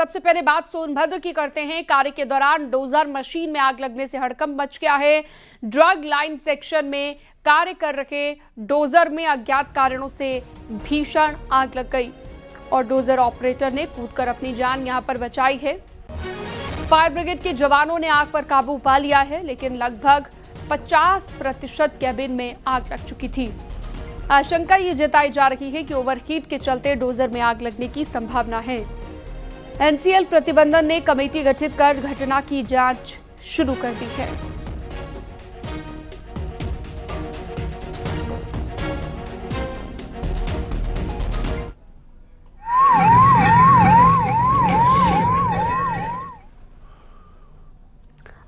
सबसे पहले बात सोनभद्र की करते हैं। कार्य के दौरान डोजर मशीन में आग लगने से हड़कंप मच गया है। ड्रग लाइन सेक्शन में कार्य कर रहे डोजर में अज्ञात कारणों से भीषण आग लग गई और डोजर ऑपरेटर ने कूदकर अपनी जान यहां पर बचाई है। फायर ब्रिगेड के जवानों ने आग पर काबू पा लिया है, लेकिन लगभग 50% कैबिन में आग लग चुकी थी। आशंका ये जताई जा रही है कि ओवरहीट के चलते डोजर में आग लगने की संभावना है। एनसीएल प्रतिबंधन ने कमेटी गठित कर घटना की जांच शुरू कर दी है।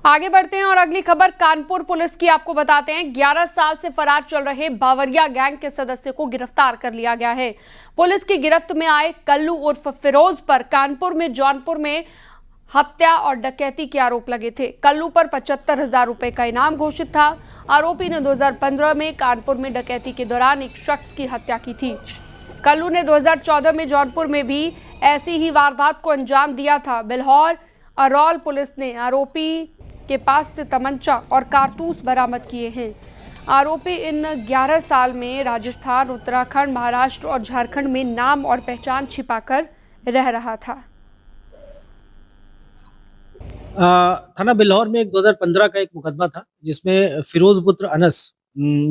आगे बढ़ते हैं और अगली खबर कानपुर पुलिस की आपको बताते हैं। 11 साल से फरार चल रहे बावरिया गैंग के सदस्य को गिरफ्तार कर लिया गया है। पुलिस की गिरफ्त में आए कल्लू उर्फ फिरोज पर कानपुर में जौनपुर में हत्या और डकैती के आरोप लगे थे। कल्लू पर 75,000 रुपए का इनाम घोषित था। आरोपी ने 2015 में कानपुर में डकैती के दौरान एक शख्स की हत्या की थी। कल्लू ने 2014 में जौनपुर में भी ऐसी ही वारदात को अंजाम दिया था। बिल्हौर अरौल पुलिस ने आरोपी के पास से तमंचा और कारतूस बरामद किए हैं। आरोपी इन 11 साल में राजस्थान, उत्तराखंड, महाराष्ट्र और झारखंड में नाम और पहचान छिपाकर रह रहा था। थाना बिल्हौर में 2015 का एक मुकदमा था, जिसमें फिरोज पुत्र अनस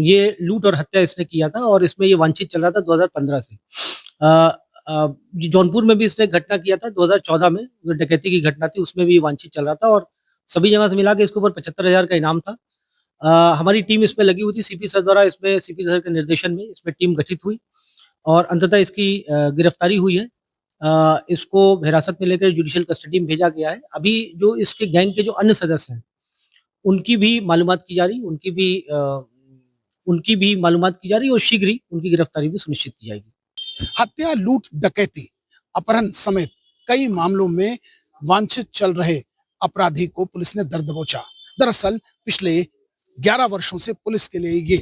ये लूट और हत्या इसने किया था और इसमें ये वांछित चल रहा था 2015 से। जौनपुर में भी इसने घटना किया था 2014 में, डकैती की घटना थी, उसमें भी वांछित चल रहा था और सभी जगह से मिला के इसके ऊपर 75,000 का इनाम था। हमारी टीम इसमें लगी हुई थी। सीपी सर द्वारा इसमें सीपी सर के निर्देशन में इसमें टीम गठित हुई और अंततः इसकी गिरफ्तारी हुई है। इसको हिरासत में लेकर जुडिशियल कस्टडी में भेजा गया है। अभी जो इसके गैंग के जो अन्य सदस्य हैं उनकी भी मालूमात की जा रही, उनकी भी मालूमात की जा रही और शीघ्र ही उनकी गिरफ्तारी भी सुनिश्चित की जाएगी। हत्या, लूट, डकैती, अपहरण समेत कई मामलों में वांछित चल रहे अपराधी को पुलिस ने दर दबोचा। दरअसल पिछले 11 वर्षों से पुलिस के लिए ये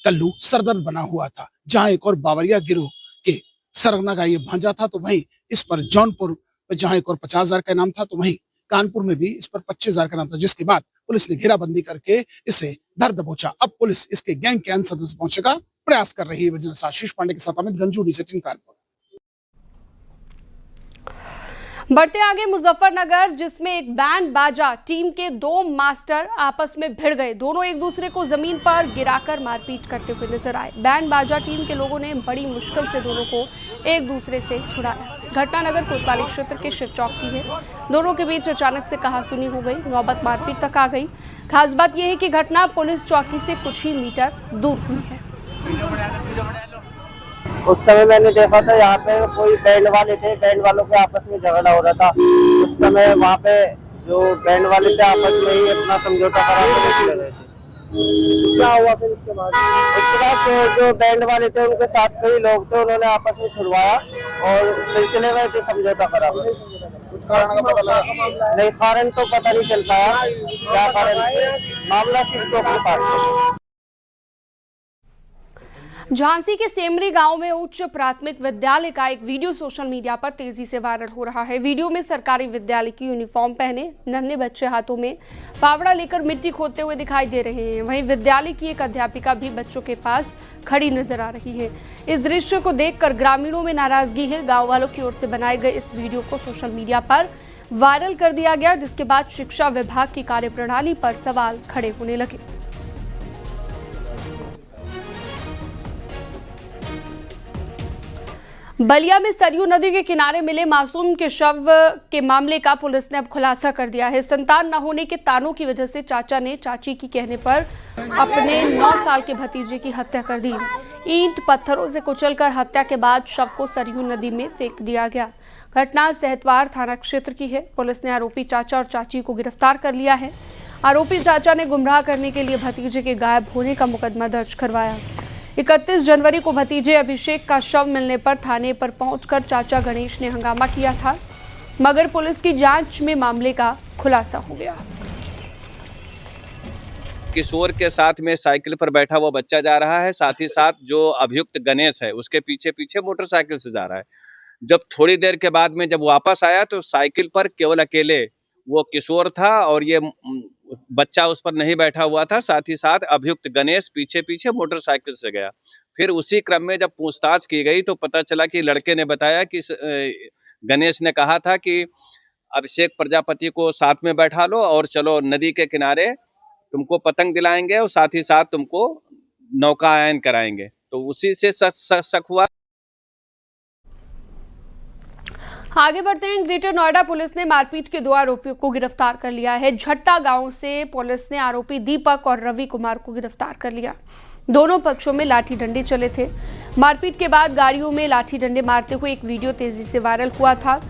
कल्लू सरदर्द बना हुआ था। जहां एक और बावरिया गिरोह के सरगना का ये भांजा था, तो वहीं इस पर जौनपुर में जहां एक और 50,000 का इनाम था, तो वहीं कानपुर में भी इस पर 25,000 का इनाम था, जिसके बाद पुलिस ने घेराबंदी करके इसे धर दबोचा। अब पुलिस इसके गैंग के अन्य सदस्य पहुंचने का प्रयास कर रही है। विजिलेंस आशीष पांडे के साथ अमित गंजू, डी18 कानपुर। बढ़ते आगे मुजफ्फरनगर, जिसमें एक बैंड बाजा टीम के 2 मास्टर आपस में भिड़ गए। दोनों एक दूसरे को जमीन पर गिराकर मारपीट करते हुए नजर आए। बैंड बाजा टीम के लोगों ने बड़ी मुश्किल से दोनों को एक दूसरे से छुड़ाया। घटना नगर कोतवाली क्षेत्र के शिव चौक की है। दोनों के बीच अचानक से कहासुनी हो गई, नौबत मारपीट तक आ गई। खास बात यह है कि घटना पुलिस चौकी से कुछ ही मीटर दूर हुई है। उस समय मैंने देखा था यहाँ पे कोई बैंड वाले थे, बैंड वालों के आपस में झगड़ा हो रहा था। उस समय वहाँ पे जो बैंड वाले थे आपस में ही अपना समझौता करा के चले गए थे। क्या हुआ फिर उसके बाद जो बैंड वाले थे उनके साथ कई लोग थे, उन्होंने आपस में छुड़वाया और फिर चले गए थे समझौता करा के। नहीं, कारण तो पता नहीं चल पाया क्या कारण, मामला सिर्फ चौक के पास। झांसी के सेमरी गांव में उच्च प्राथमिक विद्यालय का एक वीडियो सोशल मीडिया पर तेजी से वायरल हो रहा है। वीडियो में सरकारी विद्यालय की यूनिफॉर्म पहने नन्हे बच्चे हाथों में फावड़ा लेकर मिट्टी खोदते हुए दिखाई दे रहे हैं। वहीं विद्यालय की एक अध्यापिका भी बच्चों के पास खड़ी नजर आ रही है। इस दृश्य को देखकर ग्रामीणों में नाराजगी है। गाँव वालों की ओर से बनाए गए इस वीडियो को सोशल मीडिया पर वायरल कर दिया गया, जिसके बाद शिक्षा विभाग की कार्यप्रणाली पर सवाल खड़े होने लगे। बलिया में सरयू नदी के किनारे मिले मासूम के शव के मामले का पुलिस ने अब खुलासा कर दिया है। संतान न होने के तानों की वजह से चाचा ने चाची की कहने पर अपने 9 साल के भतीजे की हत्या कर दी। ईंट पत्थरों से कुचलकर हत्या के बाद शव को सरयू नदी में फेंक दिया गया। घटना सहतवार थाना क्षेत्र की है। पुलिस ने आरोपी चाचा और चाची को गिरफ्तार कर लिया है। आरोपी चाचा ने गुमराह करने के लिए भतीजे के गायब होने का मुकदमा दर्ज करवाया। 31 जनवरी को भतीजे अभिषेक का शव मिलने पर थाने पर पहुंचकर चाचा गणेश ने हंगामा किया था, मगर पुलिस की जांच में मामले का खुलासा हो गया। किशोर के साथ में साइकिल पर बैठा हुआ बच्चा जा रहा है, साथ ही साथ जो अभियुक्त गणेश है उसके पीछे पीछे मोटरसाइकिल से जा रहा है। जब थोड़ी देर के बाद में जब वापस आया तो साइकिल पर केवल अकेले वो किशोर था और ये बच्चा उस पर नहीं बैठा हुआ था। साथ ही साथ अभियुक्त गणेश पीछे पीछे मोटरसाइकिल से गया। फिर उसी क्रम में जब पूछताछ की गई तो पता चला कि लड़के ने बताया कि गणेश ने कहा था कि अभिषेक प्रजापति को साथ में बैठा लो और चलो नदी के किनारे, तुमको पतंग दिलाएंगे और साथ ही साथ तुमको नौकायन कराएंगे। तो उसी से शक हुआ। आगे बढ़ते हैं। ग्रेटर नोएडा पुलिस ने मारपीट के 2 आरोपियों को गिरफ्तार कर लिया है। झट्टा गांव से पुलिस ने आरोपी दीपक और रवि कुमार को गिरफ्तार कर लिया। दोनों पक्षों में लाठी डंडे चले थे। मारपीट के बाद गाड़ियों में लाठी डंडे मारते हुए एक वीडियो तेजी से वायरल हुआ था।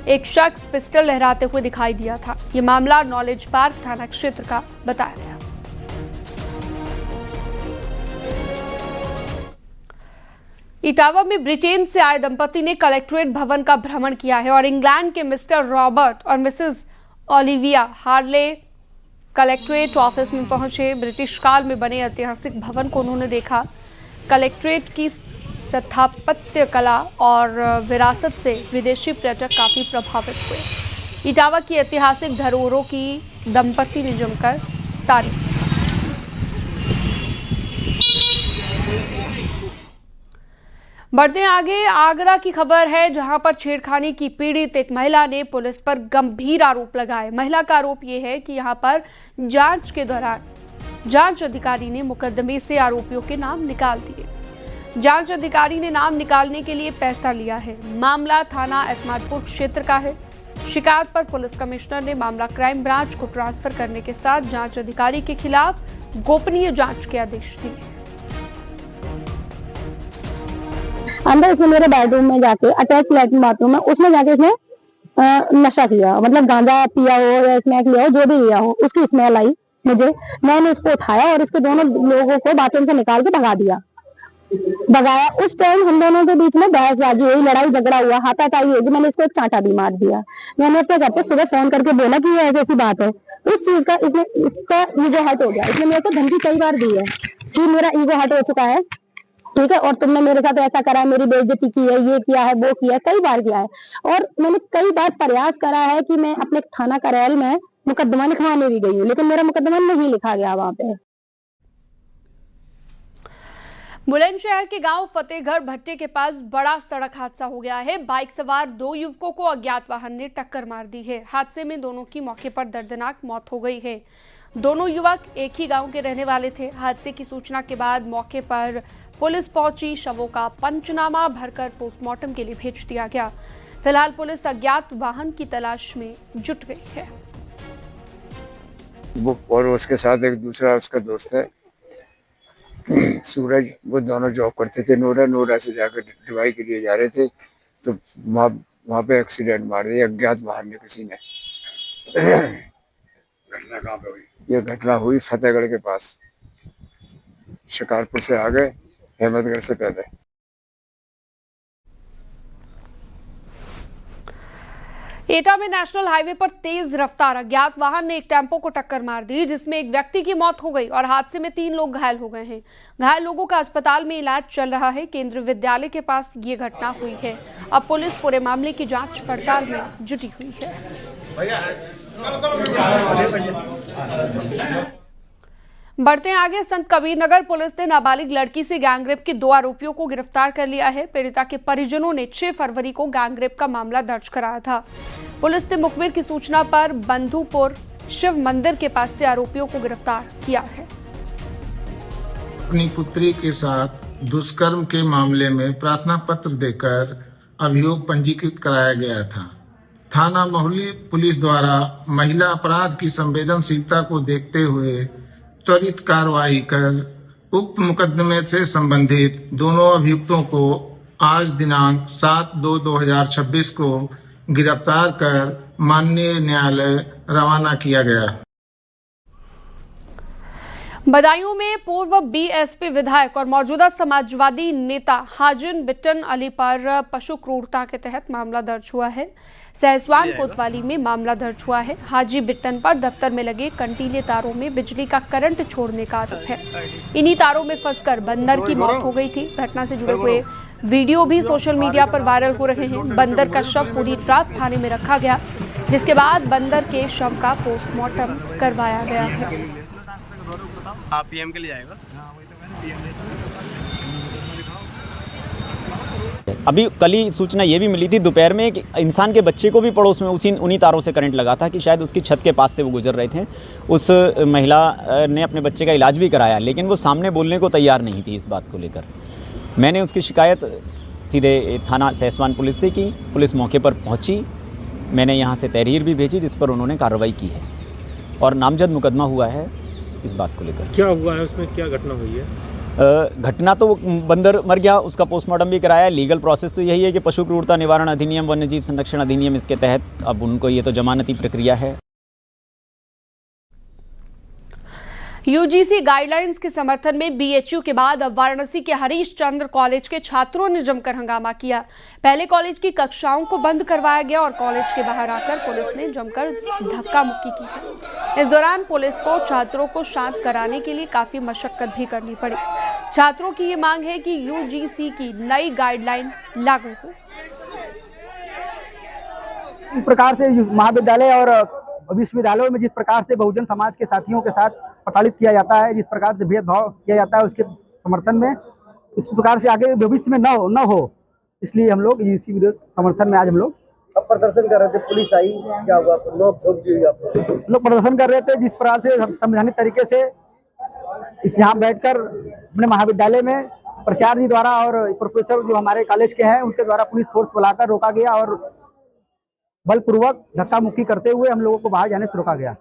एक शख्स पिस्टल लहराते हुए दिखाई दिया था। ये मामला नॉलेज पार्क थाना क्षेत्र का बताया गया। इटावा में ब्रिटेन से आए दंपति ने कलेक्ट्रेट भवन का भ्रमण किया है और इंग्लैंड के मिस्टर रॉबर्ट और Mrs Olivia Harley collectorate office में पहुंचे। ब्रिटिश काल में बने ऐतिहासिक भवन को उन्होंने देखा। कलेक्ट्रेट की स्थापत्य कला और विरासत से विदेशी पर्यटक काफी प्रभावित हुए। इटावा की ऐतिहासिक धरोहरों की दंपति ने जमकर तारीफ की। बढ़ते आगे। आगरा की खबर है, जहां पर छेड़खानी की पीड़ित एक महिला ने पुलिस पर गंभीर आरोप लगाए। महिला का आरोप यह है कि यहां पर जांच के दौरान जांच अधिकारी ने मुकदमे से आरोपियों के नाम निकाल दिए। जांच अधिकारी ने नाम निकालने के लिए पैसा लिया है। मामला थाना एतमादपुर क्षेत्र का है। शिकायत पर पुलिस कमिश्नर ने मामला क्राइम ब्रांच को ट्रांसफर करने के साथ जांच अधिकारी के खिलाफ गोपनीय जांच के आदेश दिए। अंदर इसने मेरे बेडरूम में जाके अटैच लैट्रिन बाथरूम में उसमें जाके इसने नशा किया, मतलब गांजा पिया हो या स्मैक लिया हो, जो भी लिया हो, उसकी स्मेल आई मुझे। मैंने इसको उठाया और इसके दोनों लोगों को बाथरूम से निकाल के भगाया। उस टाइम हम दोनों के बीच में बहसबाजी हुई, लड़ाई झगड़ा हुआ, हाथापाई होगी। मैंने इसको एक चांटा भी मार दिया। मैंने अपने घर पे सुबह फोन करके बोला कि ये ऐसी बात है। उस चीज का इसका ईगो हर्ट हो गया। इसने मेरे को धमकी कई बार दी है कि मेरा ईगो हर्ट हो चुका है, ठीक है, और तुमने मेरे साथ ऐसा करा है, मेरी बेइज्जती की है, ये किया है, वो किया है, कई बार किया है। और मैंने कई बार प्रयास करा है कि मैं अपने थाना कार्यालय में मुकदमा लिखवाने भी गई हूँ, लेकिन मेरा मुकदमा नहीं लिखा गया वहां पे। बुलंदशहर के गांव फतेहगढ़ भट्टे के पास बड़ा सड़क हादसा हो गया है। बाइक सवार 2 युवकों को अज्ञात वाहन ने टक्कर मार दी है। हादसे में दोनों की मौके पर दर्दनाक मौत हो गई है। दोनों युवक एक ही गांव के रहने वाले थे। हादसे की सूचना के बाद मौके पर पुलिस पहुंची। शवों का पंचनामा भरकर पोस्टमार्टम के लिए भेज दिया गया। फिलहाल पुलिस अज्ञात वाहन की तलाश में जुट गई है। वो और उसके साथ एक दूसरा उसका दोस्त है सूरज, वो दोनों जॉब करते थे नोएडा से जाकर दवाई के लिए जा रहे थे, तो वहाँ पे एक्सीडेंट मार दिया अज्ञात वाहन ने किसी ने। घटना कहाँ पे हुई? ये घटना हुई फतेहगढ़ के पास, शिकारपुर से आगे, अहमदगढ़ से पहले। एटा में नेशनल हाईवे पर तेज रफ्तार अज्ञात वाहन ने एक टेम्पो को टक्कर मार दी, जिसमें एक व्यक्ति की मौत हो गई और हादसे में 3 लोग घायल हो गए हैं। घायल लोगों का अस्पताल में इलाज चल रहा है। केंद्रीय विद्यालय के पास ये घटना हुई है। अब पुलिस पूरे मामले की जांच पड़ताल में जुटी हुई है। बढ़ते हैं आगे। संत कबीरनगर पुलिस ने नाबालिग लड़की से गैंगरेप के 2 आरोपियों को गिरफ्तार कर लिया है। पीड़िता के परिजनों ने 6 फरवरी को गैंगरेप का मामला दर्ज कराया था। पुलिस ने मुखबिर की सूचना पर बंधुपुर शिव मंदिर के पास से आरोपियों को गिरफ्तार किया है। अपनी पुत्री के साथ दुष्कर्म के मामले में प्रार्थना पत्र देकर अभियोग पंजीकृत कराया गया था। थाना महुली पुलिस द्वारा महिला अपराध की संवेदनशीलता को देखते हुए त्वरित कार्रवाई कर उक्त मुकदमे से संबंधित दोनों अभियुक्तों को आज दिनांक 7/2/2026 को गिरफ्तार कर माननीय न्यायालय रवाना किया गया। बदायूं में पूर्व बीएसपी विधायक और मौजूदा समाजवादी नेता हाजिन बिट्टन अली पर पशु क्रूरता के तहत मामला दर्ज हुआ है। सहसवान कोतवाली में मामला दर्ज हुआ है। हाजी बिट्टन पर दफ्तर में लगे कंटीले तारों में बिजली का करंट छोड़ने का आरोप है। इन्हीं तारों में फंसकर बंदर की मौत हो गई थी। घटना से जुड़े हुए वीडियो भी सोशल मीडिया पर वायरल हो रहे हैं। बंदर का शव पूरी रात थाने में रखा गया, जिसके बाद बंदर के शव का पोस्टमार्टम करवाया गया है। आप पीएम के लिए जाएगा? अभी कल ही सूचना ये भी मिली थी दोपहर में कि इंसान के बच्चे को भी पड़ोस में उन्हीं तारों से करंट लगा था कि शायद उसकी छत के पास से वो गुजर रहे थे। उस महिला ने अपने बच्चे का इलाज भी कराया, लेकिन वो सामने बोलने को तैयार नहीं थी इस बात को लेकर। मैंने उसकी शिकायत सीधे थाना सहसवान पुलिस से की। पुलिस मौके पर पहुंची, मैंने यहाँ से तहरीर भी भेजी जिस पर उन्होंने कार्रवाई की है और नामजद मुकदमा हुआ है इस बात को लेकर। क्या हुआ है उसमें, क्या घटना हुई है? घटना तो बंदर मर गया, उसका पोस्टमार्टम भी कराया। लीगल प्रोसेस तो यही है कि पशु क्रूरता निवारण अधिनियम, वन्य जीव संरक्षण अधिनियम, इसके तहत अब उनको ये तो जमानती प्रक्रिया है। यूजीसी गाइडलाइंस के समर्थन में बीएचयू के बाद अब वाराणसी के हरीश चंद्र कॉलेज के छात्रों ने जमकर हंगामा किया। पहले कॉलेज की कक्षाओं को बंद करवाया गया और कॉलेज के बाहर आकर पुलिस ने जमकर धक्का मुक्की की है। इस दौरान पुलिस को छात्रों को शांत कराने के लिए काफी मशक्कत भी करनी पड़ी। छात्रों की ये मांग है कि यूजीसी की नई गाइडलाइन लागू हो। इस प्रकार से महाविद्यालय और विश्वविद्यालयों में जिस प्रकार से बहुजन समाज के साथियों के साथ प्रताड़ित किया जाता है, जिस प्रकार से भेदभाव किया जाता है, उसके समर्थन में इस प्रकार से आगे भविष्य में न हो, इसलिए हम लोग इसी विरोध समर्थन में आज हम लोग प्रदर्शन कर रहे थे। पुलिस आई, क्या हुआ? लोग प्रदर्शन कर रहे थे जिस प्रकार से संवैधानिक तरीके से इस यहाँ बैठकर अपने महाविद्यालय में प्राचार्य जी द्वारा और प्रोफेसर जो हमारे कॉलेज के हैं उनके द्वारा पुलिस फोर्स बुलाकर रोका गया और बलपूर्वक धक्का मुक्की करते हुए हम लोगों को बाहर जाने से रोका गया।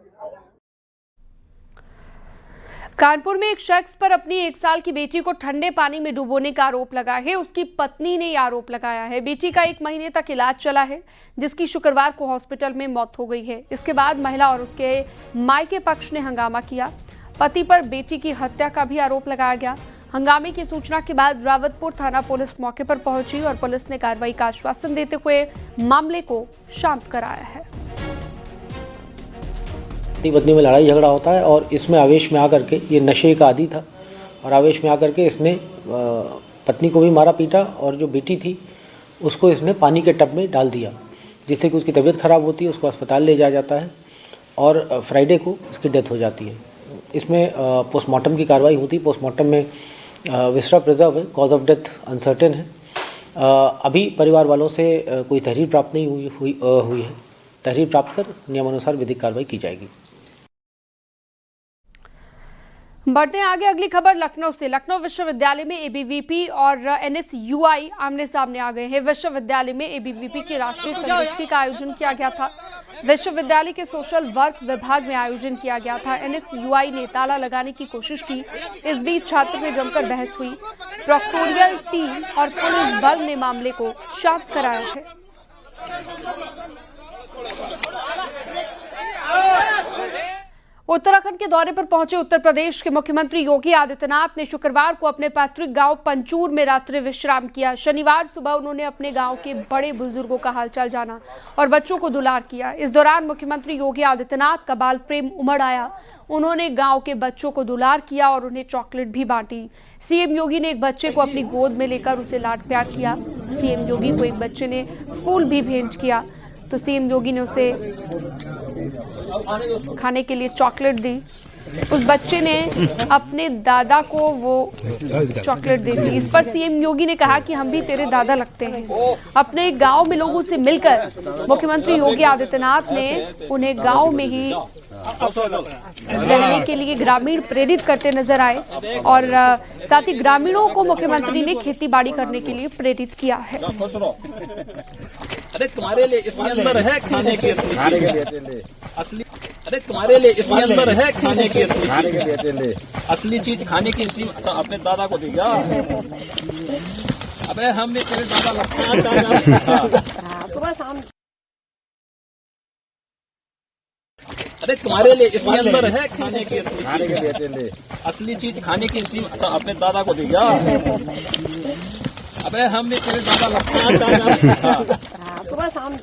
कानपुर में एक शख्स पर अपनी 1 साल की बेटी को ठंडे पानी में डुबोने का आरोप लगा है। उसकी पत्नी ने यह आरोप लगाया है। बेटी का 1 महीने तक इलाज चला है, जिसकी शुक्रवार को हॉस्पिटल में मौत हो गई है। इसके बाद महिला और उसके मायके पक्ष ने हंगामा किया। पति पर बेटी की हत्या का भी आरोप लगाया गया। हंगामे की सूचना के बाद रावतपुर थाना पुलिस मौके पर पहुंची और पुलिस ने कार्रवाई का आश्वासन देते हुए मामले को शांत कराया है। पत्नी में लड़ाई झगड़ा होता है और इसमें आवेश में आकर के, ये नशे का आदी था और आवेश में आकर के इसने पत्नी को भी मारा पीटा और जो बेटी थी उसको इसने पानी के टब में डाल दिया, जिससे कि उसकी तबीयत खराब होती है। उसको अस्पताल ले जाया जाता है और फ्राइडे को उसकी डेथ हो जाती है। इसमें पोस्टमार्टम की कार्रवाई होती है। पोस्टमार्टम में विसरा प्रिजर्व है, कॉज ऑफ डेथ अनसर्टेन है। अभी परिवार वालों से कोई तहरीर प्राप्त नहीं हुई है। तहरीर प्राप्त कर नियमानुसार विधिक कार्रवाई की जाएगी। बढ़ते हैं आगे, अगली खबर लखनऊ से। लखनऊ विश्वविद्यालय में एबीवीपी और एनएसयूआई आमने सामने आ गए हैं। विश्वविद्यालय में एबीवीपी की राष्ट्रीय संगोष्ठी का आयोजन किया गया था। विश्वविद्यालय के सोशल वर्क विभाग में आयोजन किया गया था। एनएसयूआई ने ताला लगाने की कोशिश की। इस बीच छात्र में जमकर बहस हुई। प्रोक्टोरियल टीम और पुलिस बल ने मामले को शांत कराया है। उत्तराखंड के दौरे पर पहुंचे उत्तर प्रदेश के मुख्यमंत्री योगी आदित्यनाथ ने शुक्रवार को अपने पैतृक गांव पंचूर में रात्रि विश्राम किया। शनिवार सुबह उन्होंने अपने गांव के बड़े बुजुर्गों का हालचाल जाना और बच्चों को दुलार किया। इस दौरान मुख्यमंत्री योगी आदित्यनाथ का बाल प्रेम उमड़ आया। उन्होंने गांव के बच्चों को दुलार किया और उन्हें चॉकलेट भी बांटी। सीएम योगी ने एक बच्चे को अपनी गोद में लेकर उसे लाड प्यार किया। सीएम योगी को एक बच्चे ने फूल भी भेंट किया तो सीएम योगी ने उसे खाने के लिए चॉकलेट दी। उस बच्चे ने अपने दादा को वो चॉकलेट दे दी। इस पर सीएम योगी ने कहा कि हम भी तेरे दादा लगते हैं। अपने गांव में लोगों से मिलकर मुख्यमंत्री योगी आदित्यनाथ ने उन्हें गांव में ही रहने के लिए ग्रामीण प्रेरित करते नजर आए और साथ ही ग्रामीणों को मुख्यमंत्री ने खेती बाड़ी करने के लिए प्रेरित किया है। अरे तुम्हारे लिए इसके अंदर है खाने की असली, अरे तुम्हारे लिए इसके अंदर है खाने की असली चीज, खाने की अपने दादा को दिया। अबे हम भी तेरे दादा लगते हैं सुबह शाम। अरे तुम्हारे लिए इसके अंदर है खाने की असली चीज, खाने की अपने दादा को दिया। अबे हम भी तेरे दादा लगते हैं सुबह शाम।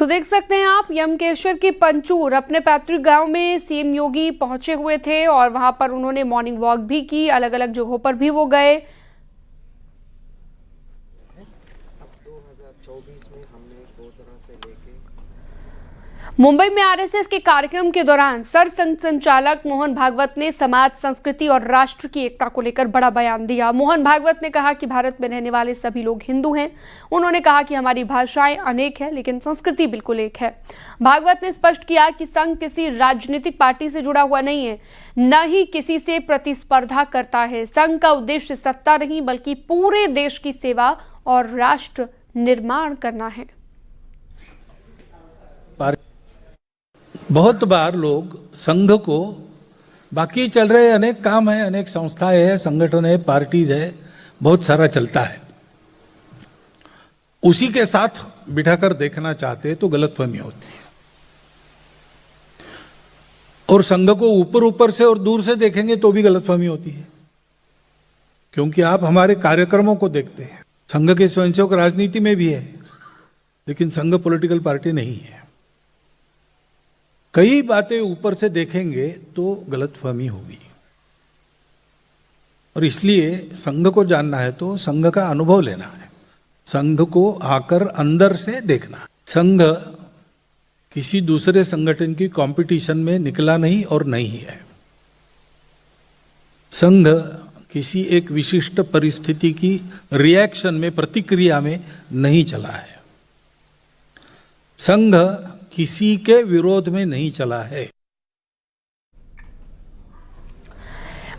तो देख सकते हैं आप, यमकेश्वर की पंचूर अपने पैतृक गांव में सीएम योगी पहुंचे हुए थे और वहां पर उन्होंने मॉर्निंग वॉक भी की, अलग अलग जगहों पर भी वो गए। 2024 में हमने दो तरह से लेके मुंबई में आरएसएस के कार्यक्रम के दौरान सरसंघ संचालक मोहन भागवत ने समाज, संस्कृति और राष्ट्र की एकता को लेकर बड़ा बयान दिया। मोहन भागवत ने कहा कि भारत में रहने वाले सभी लोग हिंदू हैं। उन्होंने कहा कि हमारी भाषाएं अनेक हैं लेकिन संस्कृति बिल्कुल एक है। भागवत ने स्पष्ट किया कि संघ किसी राजनीतिक पार्टी से जुड़ा हुआ नहीं है, न ही किसी से प्रतिस्पर्धा करता है। संघ का उद्देश्य सत्ता नहीं बल्कि पूरे देश की सेवा और राष्ट्र निर्माण करना है। बहुत बार लोग संघ को, बाकी चल रहे अनेक काम है, अनेक संस्थाएं है, संगठन है, पार्टीज है, बहुत सारा चलता है, उसी के साथ बिठाकर देखना चाहते तो गलतफहमी होती है। और संघ को ऊपर ऊपर से और दूर से देखेंगे तो भी गलतफहमी होती है, क्योंकि आप हमारे कार्यक्रमों को देखते हैं। संघ के स्वयंसेवक राजनीति में भी है, लेकिन संघ पॉलिटिकल पार्टी नहीं है। कई बातें ऊपर से देखेंगे तो गलतफहमी होगी, और इसलिए संघ को जानना है तो संघ का अनुभव लेना है, संघ को आकर अंदर से देखना। संघ किसी दूसरे संगठन की कंपटीशन में निकला नहीं और नहीं है। संघ किसी एक विशिष्ट परिस्थिति की रिएक्शन में, प्रतिक्रिया में नहीं चला है। संघ किसी के विरोध में नहीं चला है।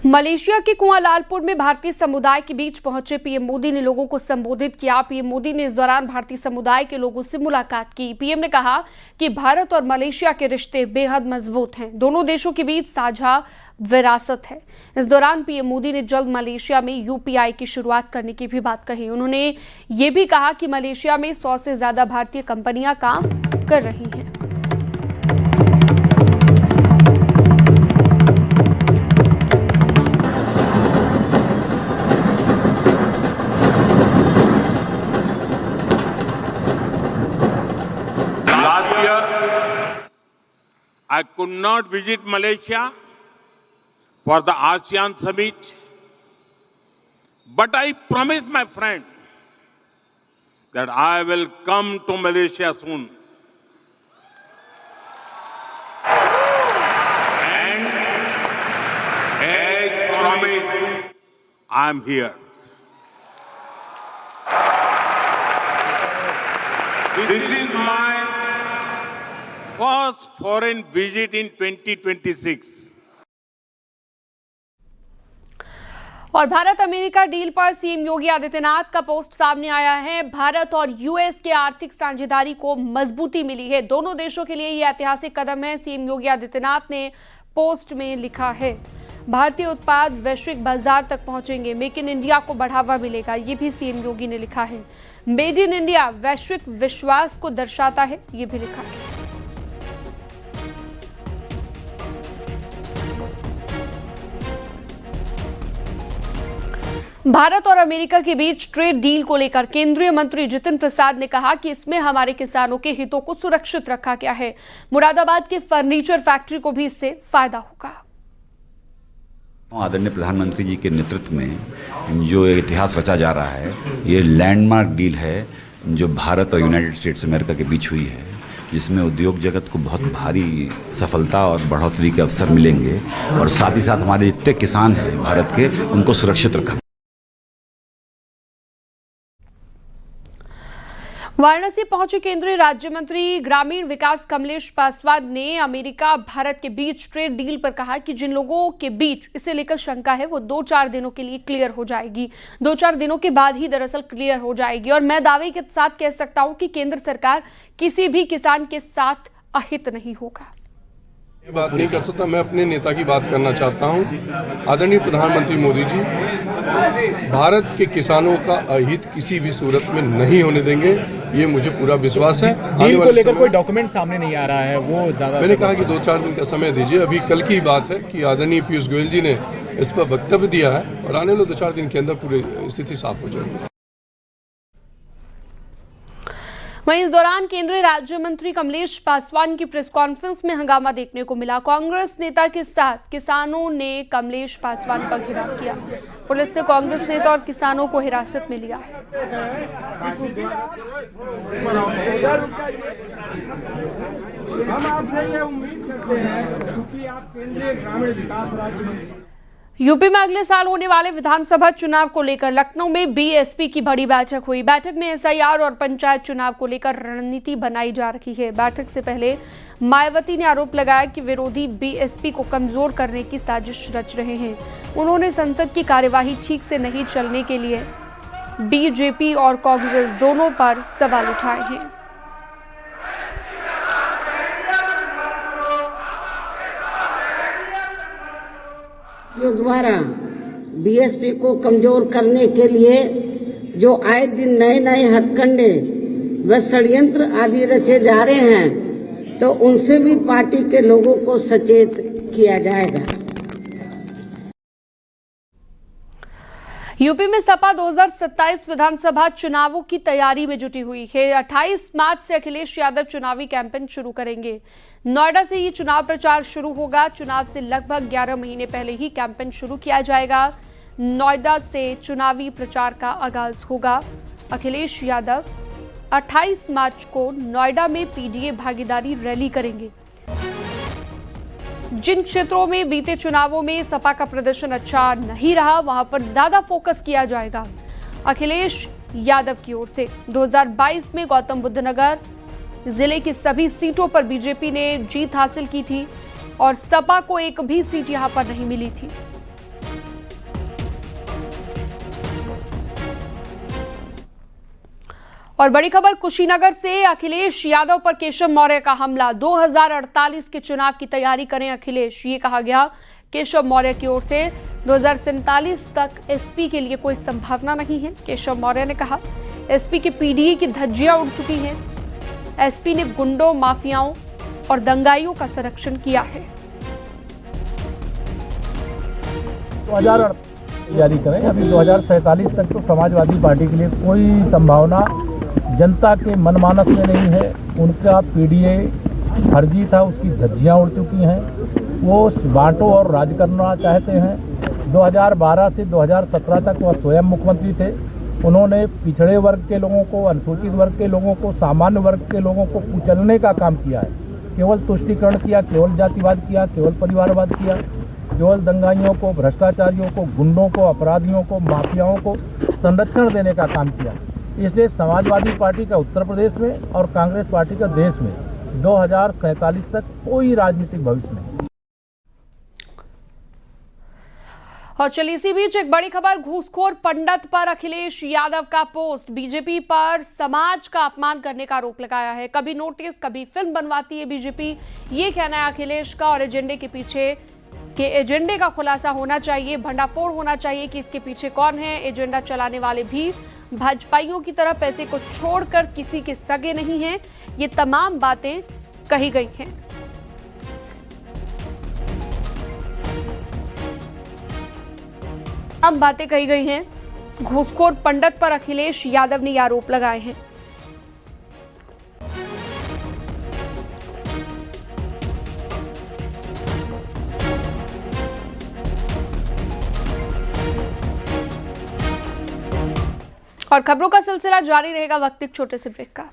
मलेशिया के कुआलालंपुर में भारतीय समुदाय के बीच पहुंचे पीएम मोदी ने लोगों को संबोधित किया। पीएम मोदी ने इस दौरान भारतीय समुदाय के लोगों से मुलाकात की। पीएम ने कहा कि भारत और मलेशिया के रिश्ते बेहद मजबूत हैं। दोनों देशों के बीच साझा विरासत है। इस दौरान पीएम मोदी ने जल्द मलेशिया में यूपीआई की शुरुआत करने की भी बात कही। उन्होंने ये भी कहा कि मलेशिया में 100 से ज्यादा भारतीय कंपनियां काम कर रही हैं। I could not visit Malaysia for the ASEAN summit, but I promised my friend that I will come to Malaysia soon. And as promised, I am here. This is my first foreign visit in 2026. और Bharat America deal पर CM Yogi Adityanath का post सामने आया है। भारत और US के आर्थिक साझेदारी को मजबूती मिली है। दोनों देशों के लिए यह ऐतिहासिक कदम है। सीएम योगी आदित्यनाथ ने पोस्ट में लिखा है, भारतीय उत्पाद वैश्विक बाजार तक पहुंचेंगे, मेक इन इंडिया को बढ़ावा मिलेगा। ये भी सीएम योगी ने लिखा है। मेड इन इंडिया वैश्विक विश्वास को दर्शाता है, ये भी लिखा है। भारत और अमेरिका के बीच ट्रेड डील को लेकर केंद्रीय मंत्री जितिन प्रसाद ने कहा कि इसमें हमारे किसानों के हितों को सुरक्षित रखा गया है। मुरादाबाद के फर्नीचर फैक्ट्री को भी इससे फायदा होगा। आदरणीय प्रधानमंत्री जी के नेतृत्व में जो इतिहास रचा जा रहा है, ये लैंडमार्क डील है जो भारत और यूनाइटेड स्टेट्स अमेरिका के बीच हुई है, जिसमें उद्योग जगत को बहुत भारी सफलता और बढ़ोतरी के अवसर मिलेंगे, और साथ ही साथ हमारे जितने किसान हैं भारत के, उनको सुरक्षित रखा। वाराणसी पहुंचे केंद्रीय राज्य मंत्री ग्रामीण विकास कमलेश पासवान ने अमेरिका भारत के बीच ट्रेड डील पर कहा कि जिन लोगों के बीच इसे लेकर शंका है वो 2-4 दिनों के लिए क्लियर हो जाएगी। 2-4 दिनों के बाद ही दरअसल क्लियर हो जाएगी। और मैं दावे के साथ कह सकता हूं कि केंद्र सरकार किसी भी किसान के साथ अहित नहीं होगा। ये बात नहीं कर सकता। मैं अपने नेता की बात करना चाहता हूं। आदरणीय प्रधानमंत्री मोदी जी भारत के किसानों का अहित किसी भी सूरत में नहीं होने देंगे, ये मुझे पूरा विश्वास है। डील को लेकर कोई डॉक्यूमेंट सामने नहीं आ रहा है, वो ज्यादा मैंने कहा कि 2-4 दिन का समय दीजिए। अभी कल की बात है कि आदरणीय पीयूष गोयल जी ने इस पर वक्तव्य दिया है, और आने वाले 2-4 दिन के अंदर पूरी स्थिति साफ हो जाएगी। वहीं इस दौरान केंद्रीय राज्य मंत्री कमलेश पासवान की प्रेस कॉन्फ्रेंस में हंगामा देखने को मिला। कांग्रेस नेता के साथ किसानों ने कमलेश पासवान का घेराव किया। पुलिस ने कांग्रेस नेता और किसानों को हिरासत में लिया। हम आपसे ये उम्मीद करते हैं क्योंकि आप केंद्रीय ग्रामीण विकास राज्य मंत्री। यूपी में अगले साल होने वाले विधानसभा चुनाव को लेकर लखनऊ में बीएसपी की बड़ी बैठक हुई। बैठक में एसआईआर और पंचायत चुनाव को लेकर रणनीति बनाई जा रही है। बैठक से पहले मायावती ने आरोप लगाया कि विरोधी बीएसपी को कमजोर करने की साजिश रच रहे हैं। उन्होंने संसद की कार्यवाही ठीक से नहीं चलने के लिए बीजेपी और कांग्रेस दोनों पर सवाल उठाए हैं। द्वारा बीएसपी को कमजोर करने के लिए जो आए दिन नए नए हथकंडे व षड्यंत्र आदि रचे जा रहे हैं, तो उनसे भी पार्टी के लोगों को सचेत किया जाएगा। यूपी में सपा 2027 विधानसभा चुनावों की तैयारी में जुटी हुई है। 28 मार्च से अखिलेश यादव चुनावी कैंपेन शुरू करेंगे। नोएडा से ये चुनाव प्रचार शुरू होगा। चुनाव से लगभग 11 महीने पहले ही कैंपेन शुरू किया जाएगा। नोएडा से चुनावी प्रचार का आगाज होगा। अखिलेश यादव 28 मार्च को नोएडा में पीडीए भागीदारी रैली करेंगे। जिन क्षेत्रों में बीते चुनावों में सपा का प्रदर्शन अच्छा नहीं रहा, वहां पर ज्यादा फोकस किया जाएगा। अखिलेश यादव की ओर से 2022 में गौतम बुद्ध नगर जिले की सभी सीटों पर बीजेपी ने जीत हासिल की थी और सपा को एक भी सीट यहां पर नहीं मिली थी। और बड़ी खबर कुशीनगर से, अखिलेश यादव पर केशव मौर्य का हमला। 2048 के चुनाव की तैयारी करें अखिलेश, ये कहा गया केशव मौर्य की ओर से। 2047 तक एसपी के लिए कोई संभावना नहीं है। केशव मौर्य ने कहा एसपी के पीडीए की धज्जियां उड़ चुकी हैं। एसपी ने गुंडों, माफियाओं और दंगाइयों का संरक्षण किया है। 2048 जारी करें, अभी 2047 तक तो समाजवादी पार्टी के लिए कोई संभावना जनता के मनमानस में नहीं है। उनका पीडीए फर्जी था, उसकी धज्जियां उड़ चुकी हैं। वो बांटो और राज करना चाहते हैं। 2012 से 2017 तक वह स्वयं मुख्यमंत्री थे। उन्होंने पिछड़े वर्ग के लोगों को, अनुसूचित वर्ग के लोगों को, सामान्य वर्ग के लोगों को कुचलने का काम किया है। केवल तुष्टीकरण किया, केवल जातिवाद किया, केवल परिवारवाद किया, केवल दंगाइयों को, भ्रष्टाचारियों को, गुंडों को, अपराधियों को, माफियाओं को संरक्षण देने का काम किया। इसलिए समाजवादी पार्टी का उत्तर प्रदेश में और कांग्रेस पार्टी का देश में 2047 तक कोई राजनीतिक भविष्य नहीं। और चलिए इसी बीच एक बड़ी खबर, घूसखोर पंडित पर अखिलेश यादव का पोस्ट। बीजेपी पर समाज का अपमान करने का आरोप लगाया है। कभी नोटिस, कभी फिल्म बनवाती है बीजेपी, ये कहना है अखिलेश का। और एजेंडे के पीछे के एजेंडे का खुलासा होना चाहिए, भंडाफोड़ होना चाहिए कि इसके पीछे कौन है। एजेंडा चलाने वाले भी भाजपाइयों की तरह पैसे को छोड़कर किसी के सगे नहीं हैं। ये तमाम बातें कही गई हैं। तमाम बातें कही गई हैं। घूसखोर पंडित पर अखिलेश यादव ने ये आरोप लगाए हैं। और खबरों का सिलसिला जारी रहेगा वक्त एक छोटे से ब्रेक का।